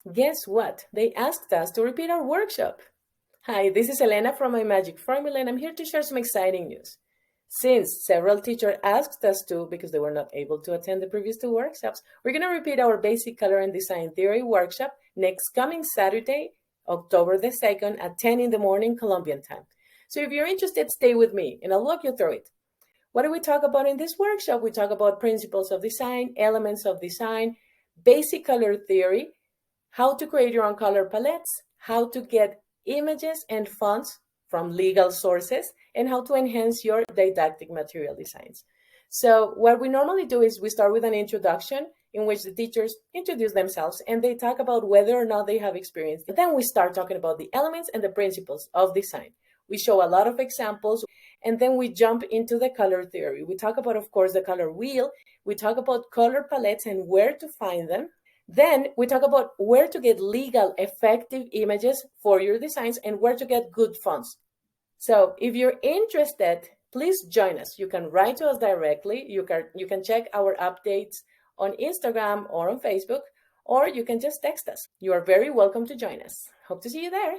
Guess what? They asked us to repeat our workshop. Hi, this is Elena from My Magic Formula, and I'm here to share some exciting news. Since several teachers asked us to because they were not able to attend the previous two workshops, we're going to repeat our basic color and design theory workshop next coming Saturday, October the 2nd at 10 in the morning Colombian time. So if you're interested, stay with me and I'll walk you through it. What do we talk about in this workshop? We talk about principles of design, elements of design, basic color theory, how to create your own color palettes, how to get images and fonts from legal sources, and how to enhance your didactic material designs. So what we normally do is we start with an introduction in which the teachers introduce themselves and they talk about whether or not they have experience. Then we start talking about the elements and the principles of design. We show a lot of examples and then we jump into the color theory. We talk about, of course, the color wheel. We talk about color palettes and where to find them. Then we talk about where to get legal, effective images for your designs and where to get good fonts. So if you're interested, please join us. You can write to us directly. You can check our updates on Instagram or on Facebook, or you can just text us. You are very welcome to join us. Hope to see you there.